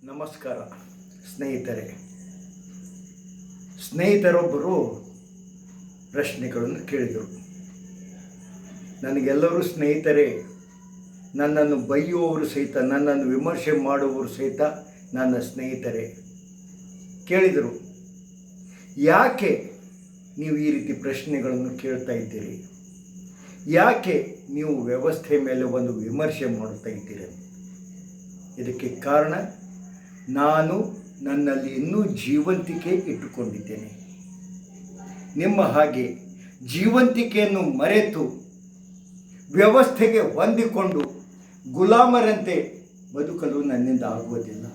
ನಮಸ್ಕಾರ ಸ್ನೇಹಿತರೆ. ಸ್ನೇಹಿತರೊಬ್ಬರು ಪ್ರಶ್ನೆಗಳನ್ನು ಕೇಳಿದರು. ನನಗೆಲ್ಲರೂ ಸ್ನೇಹಿತರೇ, ನನ್ನನ್ನು ಬೈಯುವವರು ಸಹಿತ, ನನ್ನನ್ನು ವಿಮರ್ಶೆ ಮಾಡುವವರು ಸಹಿತ ನನ್ನ ಸ್ನೇಹಿತರೇ. ಕೇಳಿದರು, ಯಾಕೆ ನೀವು ಈ ರೀತಿ ಪ್ರಶ್ನೆಗಳನ್ನು ಕೇಳ್ತಾ ಇದ್ದೀರಿ? ಯಾಕೆ ನೀವು ವ್ಯವಸ್ಥೆ ಮೇಲೆ ಒಂದು ವಿಮರ್ಶೆ ಮಾಡ್ತಾ ಇದ್ದೀರಿ? ಇದಕ್ಕೆ ಕಾರಣ, ನಾನು ನನ್ನಲ್ಲಿ ಇನ್ನೂ ಜೀವಂತಿಕೆ ಇಟ್ಟುಕೊಂಡಿದ್ದೇನೆ. ನಿಮ್ಮ ಹಾಗೆ ಜೀವಂತಿಕೆಯನ್ನು ಮರೆತು ವ್ಯವಸ್ಥೆಗೆ ಹೊಂದಿಕೊಂಡು ಗುಲಾಮರಂತೆ ಬದುಕಲು ನನ್ನಿಂದ ಆಗುವುದಿಲ್ಲ.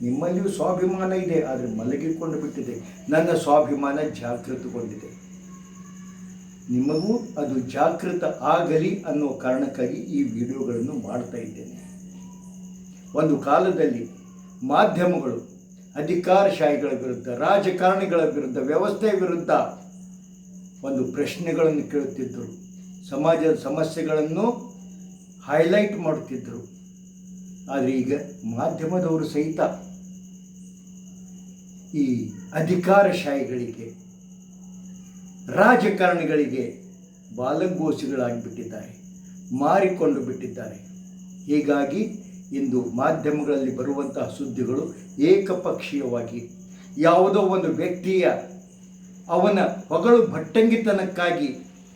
ನಿಮ್ಮಲ್ಲಿಯೂ ಸ್ವಾಭಿಮಾನ ಇದೆ, ಆದರೆ ಮಲಗಿಕೊಂಡು ಬಿಟ್ಟಿದೆ. ನನ್ನ ಸ್ವಾಭಿಮಾನ ಜಾಗೃತಗೊಂಡಿದೆ. ನಿಮಗೂ ಅದು ಜಾಗೃತ ಆಗಲಿ ಅನ್ನೋ ಕಾರಣಕ್ಕಾಗಿ ಈ ವಿಡಿಯೋಗಳನ್ನು ಮಾಡ್ತಾ ಇದ್ದೇನೆ. ಒಂದು ಕಾಲದಲ್ಲಿ ಮಾಧ್ಯಮಗಳು ಅಧಿಕಾರಶಾಹಿಗಳ ವಿರುದ್ಧ, ರಾಜಕಾರಣಿಗಳ ವಿರುದ್ಧ, ವ್ಯವಸ್ಥೆಯ ವಿರುದ್ಧ ಒಂದು ಪ್ರಶ್ನೆಗಳನ್ನು ಕೇಳುತ್ತಿದ್ದರು. ಸಮಾಜದ ಸಮಸ್ಯೆಗಳನ್ನು ಹೈಲೈಟ್ ಮಾಡುತ್ತಿದ್ದರು. ಆದರೆ ಈಗ ಮಾಧ್ಯಮದವರು ಸಹಿತ ಈ ಅಧಿಕಾರಶಾಹಿಗಳಿಗೆ, ರಾಜಕಾರಣಿಗಳಿಗೆ ಬಾಲಗೋಸಿಗಳಾಗಿಬಿಟ್ಟಿದ್ದಾರೆ, ಮಾರಿಕೊಂಡು ಬಿಟ್ಟಿದ್ದಾರೆ. ಹೀಗಾಗಿ ಇಂದು ಮಾಧ್ಯಮಗಳಲ್ಲಿ ಬರುವಂತಹ ಸುದ್ದಿಗಳು ಏಕಪಕ್ಷೀಯವಾಗಿ ಯಾವುದೋ ಒಂದು ವ್ಯಕ್ತಿಯ ಅವನ ಹೊಗಳು ಭಟ್ಟಂಗಿತನಕ್ಕಾಗಿ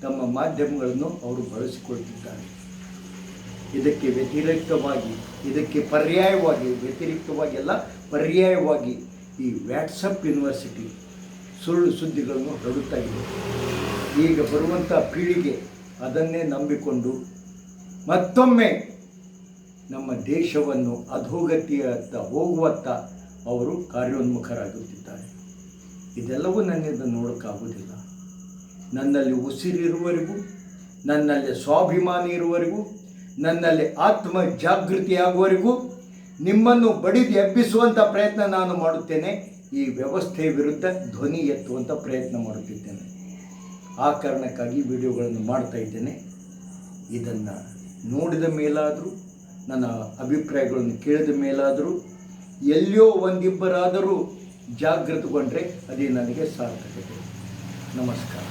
ತಮ್ಮ ಮಾಧ್ಯಮಗಳನ್ನು ಅವರು ಬಳಸಿಕೊಳ್ತಿದ್ದಾರೆ. ಇದಕ್ಕೆ ವ್ಯತಿರಿಕ್ತವಾಗಿ, ಇದಕ್ಕೆ ಪರ್ಯಾಯವಾಗಿ, ವ್ಯತಿರಿಕ್ತವಾಗಿ ಎಲ್ಲ ಪರ್ಯಾಯವಾಗಿ ಈ ವಾಟ್ಸಪ್ ಯೂನಿವರ್ಸಿಟಿ ಸುಳ್ಳು ಸುದ್ದಿಗಳನ್ನು ಹರಡುತ್ತಾ ಇದೆ. ಈಗ ಬರುವಂಥ ಪೀಳಿಗೆ ಅದನ್ನೇ ನಂಬಿಕೊಂಡು ಮತ್ತೊಮ್ಮೆ ನಮ್ಮ ದೇಶವನ್ನು ಅಧೋಗತಿಯತ್ತ ಹೋಗುವತ್ತ ಅವರು ಕಾರ್ಯೋನ್ಮುಖರಾಗುತ್ತಿದ್ದಾರೆ. ಇದೆಲ್ಲವೂ ನನ್ನಿಂದ ನೋಡೋಕ್ಕಾಗುವುದಿಲ್ಲ. ನನ್ನಲ್ಲಿ ಉಸಿರಿರುವವರೆಗೂ, ನನ್ನಲ್ಲಿ ಸ್ವಾಭಿಮಾನ ಇರುವವರೆಗೂ, ನನ್ನಲ್ಲಿ ಆತ್ಮ ಜಾಗೃತಿಯಾಗುವವರೆಗೂ ನಿಮ್ಮನ್ನು ಬಡಿದು ಎಬ್ಬಿಸುವಂಥ ಪ್ರಯತ್ನ ನಾನು ಮಾಡುತ್ತೇನೆ. ಈ ವ್ಯವಸ್ಥೆಯ ವಿರುದ್ಧ ಧ್ವನಿ ಎತ್ತುವಂಥ ಪ್ರಯತ್ನ ಮಾಡುತ್ತಿದ್ದೇನೆ. ಆ ಕಾರಣಕ್ಕಾಗಿ ವಿಡಿಯೋಗಳನ್ನು ಮಾಡ್ತಾ ಇದ್ದೇನೆ. ಇದನ್ನು ನೋಡಿದ ಮೇಲಾದರೂ, ನನ್ನ ಅಭಿಪ್ರಾಯಗಳನ್ನು ಕೇಳಿದ ಮೇಲಾದರೂ, ಎಲ್ಲಿಯೋ ಒಂದಿಬ್ಬರಾದರೂ ಜಾಗೃತಗೊಂಡ್ರೆ ಅದೇ ನನಗೆ ಸಾರ್ಥಕತೆ. ನಮಸ್ಕಾರ.